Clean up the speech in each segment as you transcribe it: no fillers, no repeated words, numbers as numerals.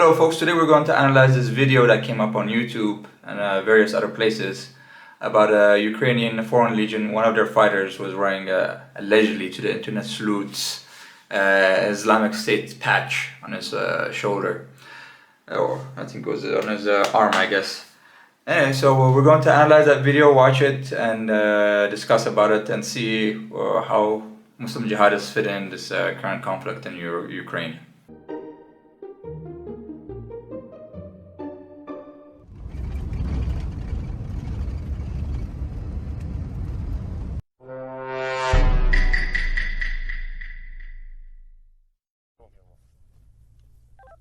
Hello folks, today we're going to analyze this video that came up on YouTube and various other places about a Ukrainian Foreign Legion. One of their fighters was wearing, allegedly to the internet sleuths, Islamic State patch on his shoulder, or I think it was on his arm, I guess. Anyway, so we're going to analyze that video, watch it, and discuss about it and see how Muslim jihadists fit in this current conflict in Ukraine.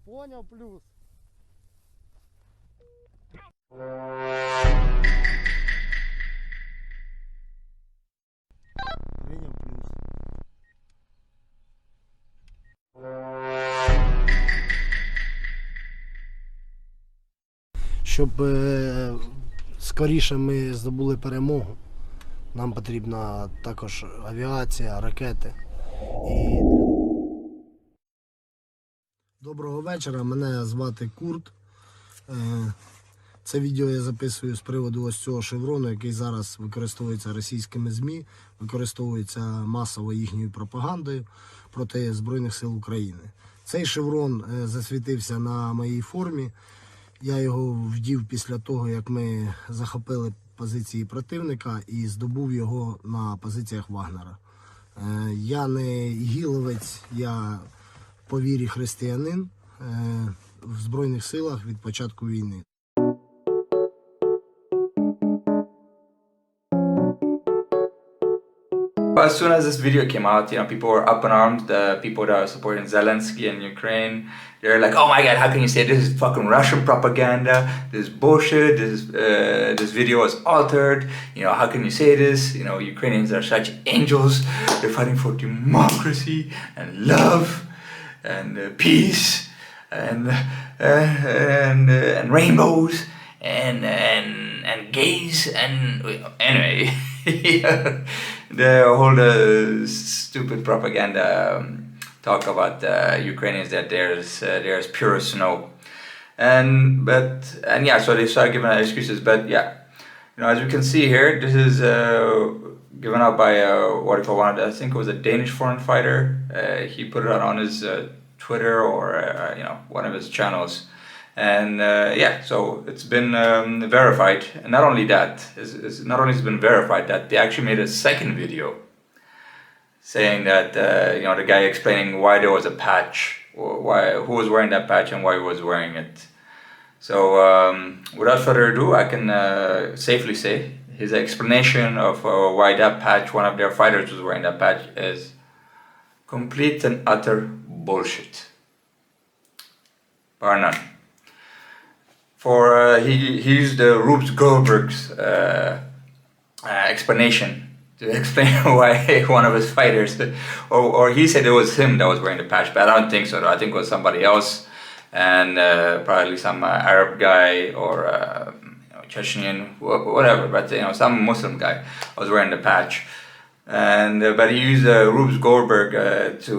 Понял, плюс. Принял, плюс. Щоб скоріше ми здобули перемогу, нам потрібна також авіація, ракети. Доброго вечора, мене звати Курт. Це відео я записую з приводу ось цього шеврону, який зараз використовується російськими ЗМІ, використовується масово їхньою пропагандою проти Збройних сил України. Цей шеврон засвітився на моїй формі. Я його вдів після того, як ми захопили позиції противника і здобув його на позиціях Вагнера. Я не ігіловець, я по вірі християнин в Збройних силах від початку війни. As soon as this video came out, people were up in arms. The people that are supporting Zelensky in Ukraine, they're like, "Oh my God, how can you say this is fucking Russian propaganda? This is bullshit. This video is altered. How can you say this? Ukrainians are such angels. They're fighting for democracy and love and peace and rainbows and gays and anyway." The whole stupid propaganda talk about Ukrainians that they're as pure as snow, and yeah, so they started giving out excuses. But yeah, as we can see here, this is given out by I think it was a Danish foreign fighter. He put it out on his Twitter or one of his channels. And yeah, so it's been verified. And not only that, not only has it been verified, that they actually made a second video saying that the guy explaining why there was a patch, or who was wearing that patch and why he was wearing it. So without further ado, I can safely say his explanation of why that patch, one of their fighters was wearing that patch, is complete and utter bullshit, bar none. For he used Rube Goldberg's explanation to explain why one of his fighters, or he said it was him that was wearing the patch, but I don't think so. I think it was somebody else, and probably some Arab guy or Chechnyan, whatever. But some Muslim guy was wearing the patch, and but he used Rube Goldberg to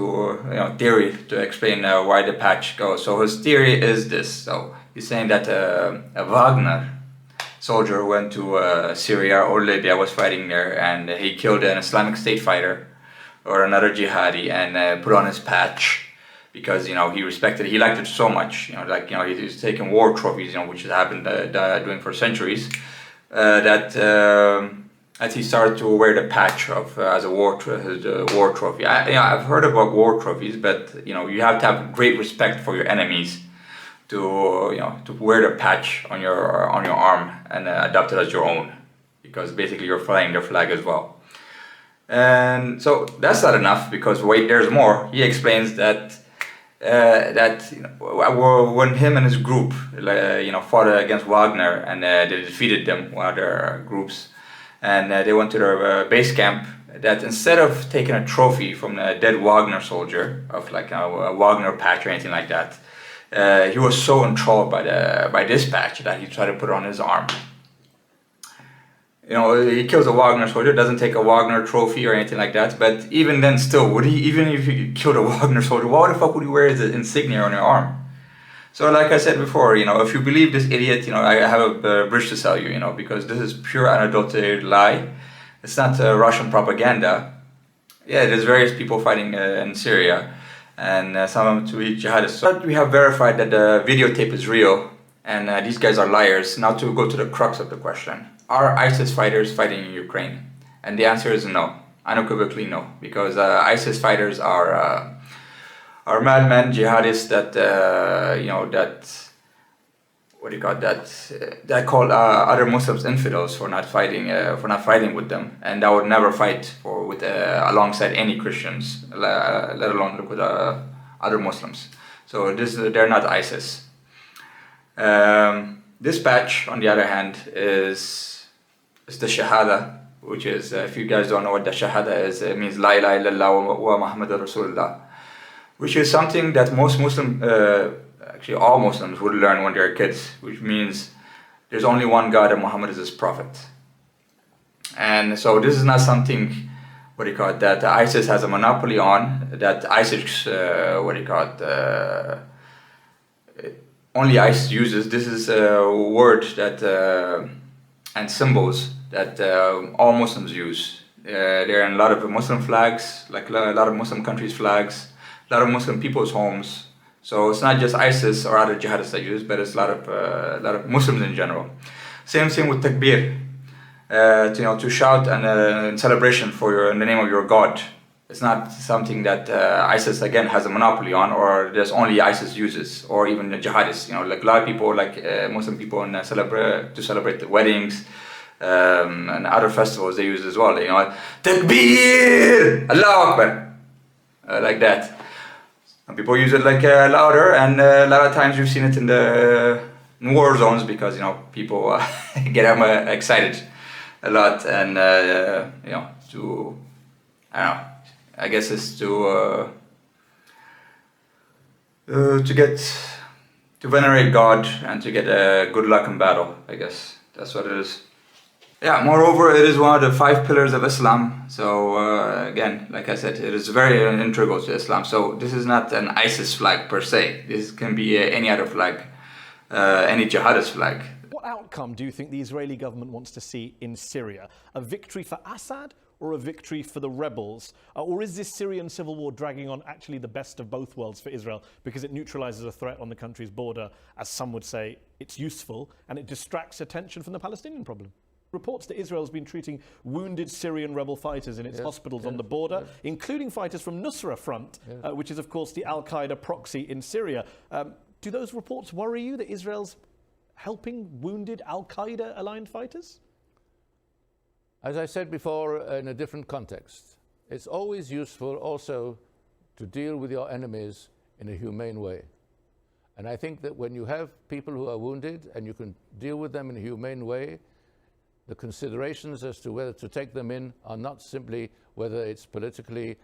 theory to explain why the patch goes. So his theory is this. So he's saying that a Wagner soldier went to Syria or Libya, was fighting there, and he killed an Islamic State fighter or another jihadi and put on his patch because he respected it. He liked it so much. He was taking war trophies, which has happened doing for centuries. That he started to wear the patch of as a war trophy. I've heard about war trophies, but you have to have great respect for your enemies to wear the patch on your arm and adopt it as your own, because basically you're flying their flag as well. And so that's not enough, because wait, there's more. He explains that when him and his group fought against Wagner and they defeated them, one of their groups, and they went to their base camp, that instead of taking a trophy from a dead Wagner soldier of a Wagner patch or anything like that, he was so enthralled by this patch that he tried to put it on his arm. He kills a Wagner soldier, doesn't take a Wagner trophy or anything like that, but even then still, even if he killed a Wagner soldier, why the fuck would he wear his insignia on your arm? So like I said before, if you believe this idiot, I have a bridge to sell you, because this is pure unadulterated lie. It's not Russian propaganda. Yeah, there's various people fighting in Syria, and some of them to be jihadists. But we have verified that the videotape is real, and these guys are liars. Now to go to the crux of the question. Are ISIS fighters fighting in Ukraine? And the answer is no, unequivocally no, because ISIS fighters are madmen, jihadists that call other Muslims infidels for not fighting with them, and that would never fight alongside any Christians, let alone look with other Muslims. So they're not ISIS. This patch, on the other hand, is the Shahada, which is, if you guys don't know what the Shahada is, it means La ilaha illallah wa Muhammadur Rasulullah, which is something that most Muslims, actually all Muslims, would learn when they're kids, which means there's only one God and Muhammad is his prophet. And so this is not something, that ISIS has a monopoly on, that ISIS, only ISIS uses. This is a word that, and symbols that all Muslims use. They're in a lot of Muslim flags, like a lot of Muslim countries' flags, a lot of Muslim people's homes. So it's not just ISIS or other jihadists that use, but it's a lot of Muslims in general. Same thing with takbir, to shout and in celebration in the name of your God. It's not something that ISIS again has a monopoly on, or there's only ISIS uses, or even the jihadists. Like a lot of people, Muslim people, to celebrate the weddings and other festivals, they use as well. Takbir, Allahu Akbar, like that. Some people use it louder, and a lot of times you've seen it in the war zones because people get excited a lot, and I guess it's to venerate God and to get good luck in battle. I guess that's what it is. Yeah, moreover, it is one of the 5 pillars of Islam. So again, like I said, it is very integral to Islam. So this is not an ISIS flag per se. This can be any other flag, any jihadist flag. What outcome do you think the Israeli government wants to see in Syria? A victory for Assad or a victory for the rebels? Or is this Syrian civil war dragging on actually the best of both worlds for Israel because it neutralizes a threat on the country's border? As some would say, it's useful and it distracts attention from the Palestinian problem. Reports that Israel has been treating wounded Syrian rebel fighters in its hospitals on the border, including fighters from Nusra Front, which is, of course, the al-Qaeda proxy in Syria. Do those reports worry you that Israel's helping wounded al-Qaeda-aligned fighters? As I said before, in a different context, it's always useful also to deal with your enemies in a humane way. And I think that when you have people who are wounded and you can deal with them in a humane way, the considerations as to whether to take them in are not simply whether it's politically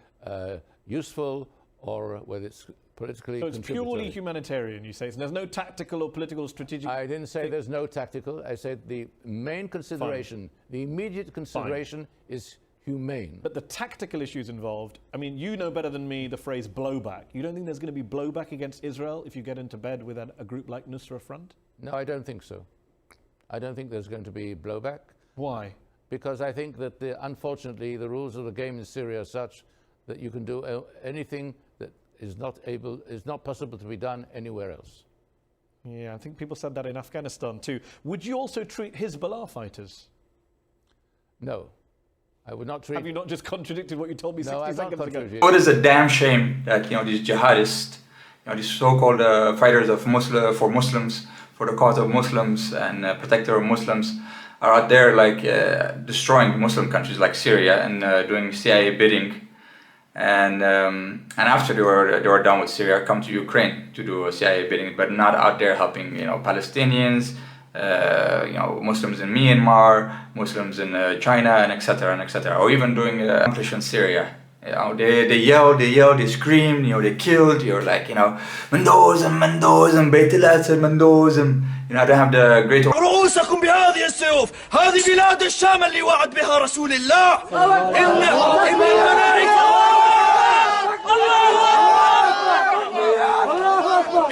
useful or whether it's politically So it's purely humanitarian, you say? So there's no tactical or political strategic... I didn't say there's no tactical. I said the main consideration, the immediate consideration is humane. But the tactical issues involved, I mean, you know better than me the phrase blowback. You don't think there's going to be blowback against Israel if you get into bed with a group like Nusra Front? No, I don't think so. I don't think there's going to be blowback. Why? Because I think that, unfortunately, the rules of the game in Syria are such that you can do anything that is not possible to be done anywhere else. Yeah, I think people said that in Afghanistan too. Would you also treat Hezbollah fighters? No, I would not treat... Have you not just contradicted what you told me 60 seconds ago? It is a damn shame that these jihadists, these so-called fighters of for Muslims, for the cause of Muslims and protector of Muslims, are out there destroying Muslim countries like Syria and doing CIA bidding, and after they were done with Syria, come to Ukraine to do CIA bidding, but not out there helping Palestinians, Muslims in Myanmar, Muslims in China, and etc., or even doing conflict in Syria. They yelled, they screamed, they killed. You're like, Mendozim, Beit al-Asad, Mendozim. I don't have the great... رؤوسكم بهذه السيوف، هذه بلاد الشام اللي وعد بها رسول الله. إن الملائكة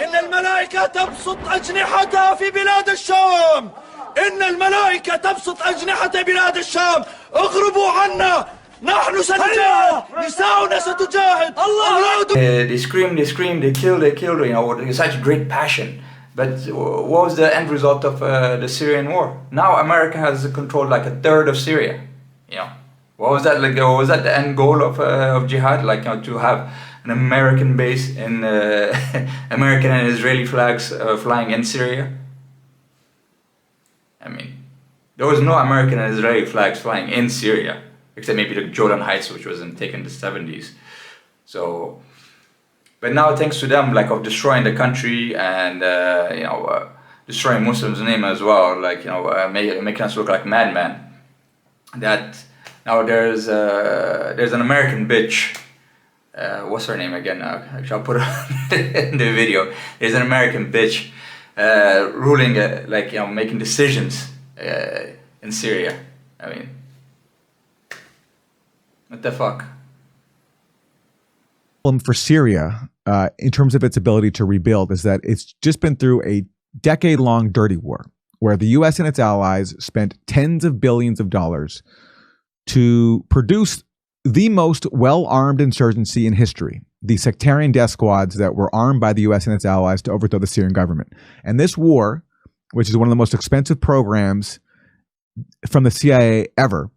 إن الملائكة تبسط أجنحتها في بلاد الشام. إن الملائكة تبسط أجنحة بلاد الشام. اغربوا عنا، نحن سنجاهد، نساؤنا ستجاهد. They scream, they kill, you know, with such great passion. But what was the end result of the Syrian war? Now America has controlled like a third of Syria. You know, what was that like? Was that the end goal of jihad? Like, you know, to have an American base in American and Israeli flags flying in Syria? I mean, there was no American and Israeli flags flying in Syria, except maybe the Jordan Heights, which was taken in the 70s. So, but now thanks to them, like, of destroying the country and you know, destroying Muslims' name as well, like, you know, making us look like madmen. That now there's an American bitch. What's her name again? I'll put her in the video. There's an American bitch ruling, like, you know, making decisions in Syria. I mean, what the fuck? For Syria, in terms of its ability to rebuild, is that it's just been through a decade-long dirty war where the U.S. and its allies spent tens of billions of dollars to produce the most well-armed insurgency in history, the sectarian death squads that were armed by the U.S. and its allies to overthrow the Syrian government. And this war, which is one of the most expensive programs from the CIA ever,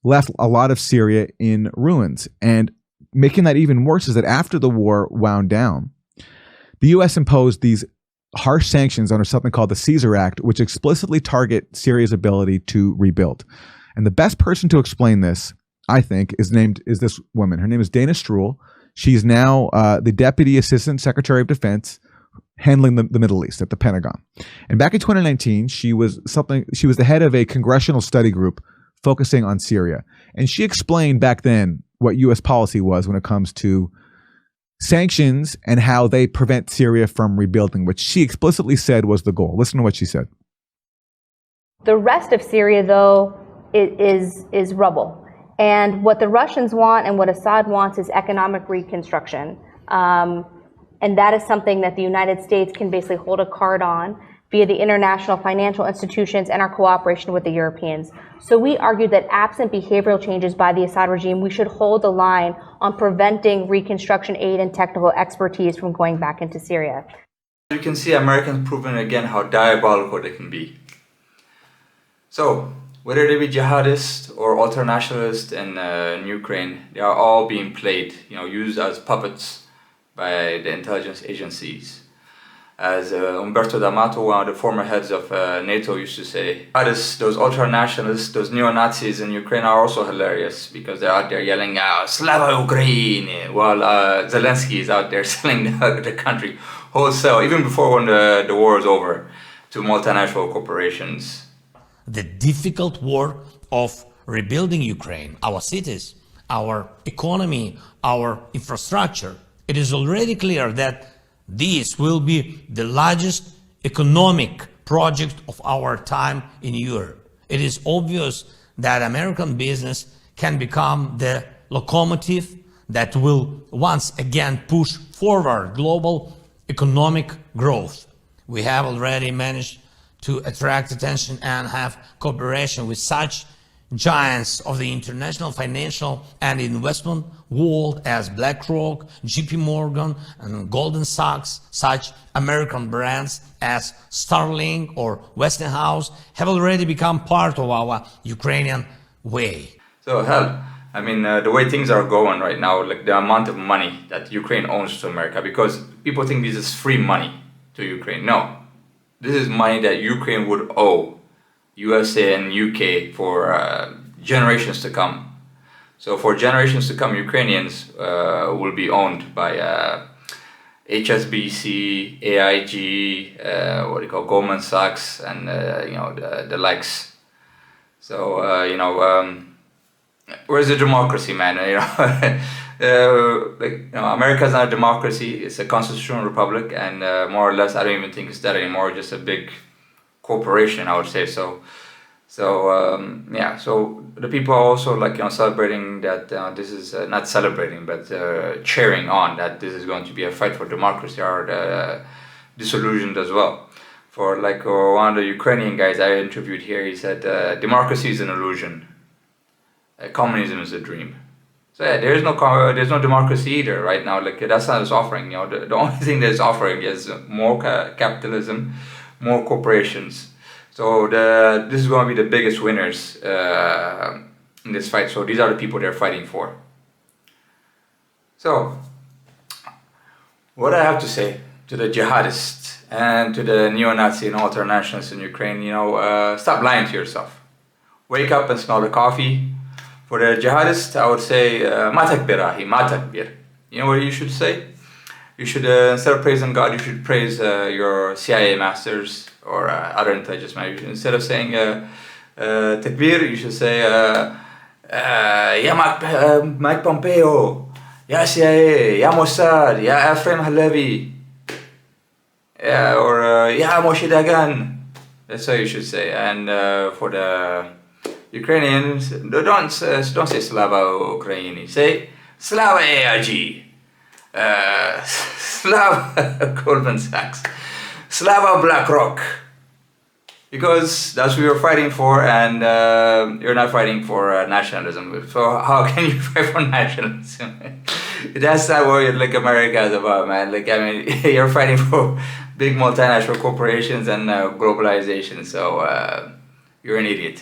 left a lot of Syria in ruins. And making that even worse is that after the war wound down, the U.S. imposed these harsh sanctions under something called the Caesar Act, which explicitly target Syria's ability to rebuild. And the best person to explain this, I think, is this woman. Her name is Dana Stroul. She's now the Deputy Assistant Secretary of Defense handling the Middle East at the Pentagon. And back in 2019, she was the head of a congressional study group focusing on Syria. And she explained back then what U.S. policy was when it comes to sanctions and how they prevent Syria from rebuilding, which she explicitly said was the goal. Listen to what she said. The rest of Syria, though, is rubble. And what the Russians want and what Assad wants is economic reconstruction. And that is something that the United States can basically hold a card on via the international financial institutions and our cooperation with the Europeans. So we argue that absent behavioral changes by the Assad regime, we should hold the line on preventing reconstruction aid and technical expertise from going back into Syria. You can see Americans proving again how diabolical they can be. So, whether they be jihadists or ultranationalists in Ukraine, they are all being played, you know, used as puppets by the intelligence agencies. As Umberto D'Amato, one of the former heads of NATO, used to say, those ultranationalists, those neo-Nazis in Ukraine are also hilarious because they're out there yelling, Slava Ukraine, while Zelensky is out there selling the country wholesale, even before when the war is over, to multinational corporations. The difficult work of rebuilding Ukraine, our cities, our economy, our infrastructure. It is already clear that this will be the largest economic project of our time in Europe. It is obvious that American business can become the locomotive that will once again push forward global economic growth. We have already managed to attract attention and have cooperation with such giants of the international financial and investment world as BlackRock, JP Morgan, and Goldman Sachs. Such American brands as Starlink or Westinghouse have already become part of our Ukrainian way. So hell, I mean, the way things are going right now, like the amount of money that Ukraine owes to America, because people think this is free money to Ukraine. No. This is money that Ukraine would owe USA and UK for generations to come. So for generations to come, Ukrainians will be owned by HSBC, AIG, Goldman Sachs, and the likes. So where's the democracy, man? America's not a democracy; it's a constitutional republic, and more or less, I don't even think it's that anymore. Just a big corporation, I would say. So the people are also celebrating that this is not celebrating, but cheering on that this is going to be a fight for democracy, or disillusioned as well. For like one of the Ukrainian guys I interviewed here, he said democracy is an illusion, communism is a dream. So yeah, there's no democracy either right now. Like that's not its offering. You know, the only thing that it's offering is more capitalism, more corporations. So this is going to be the biggest winners in this fight. So these are the people they're fighting for. So what I have to say to the jihadists and to the neo-Nazi and ultra-nationalists in Ukraine, you know, stop lying to yourself. Wake up and smell the coffee. For the jihadists, I would say, ma takbir, ahi, ma takbir. You know what you should say? You should, instead of praising God, you should praise your CIA masters or other intelligence managers. Instead of saying takbir, you should say, ya Mike Pompeo, ya CIA, ya Mossad, ya Ephraim Halevi, or ya Moshe Dagan. That's what you should say. And for the Ukrainians, don't say Slava Ukraini, say Slava AIG, Slava Goldman Sachs, Slava BlackRock, because that's what you're fighting for, and you're not fighting for nationalism. So how can you fight for nationalism? That's not what like America is about, man. Like I mean, you're fighting for big multinational corporations and globalization. So you're an idiot.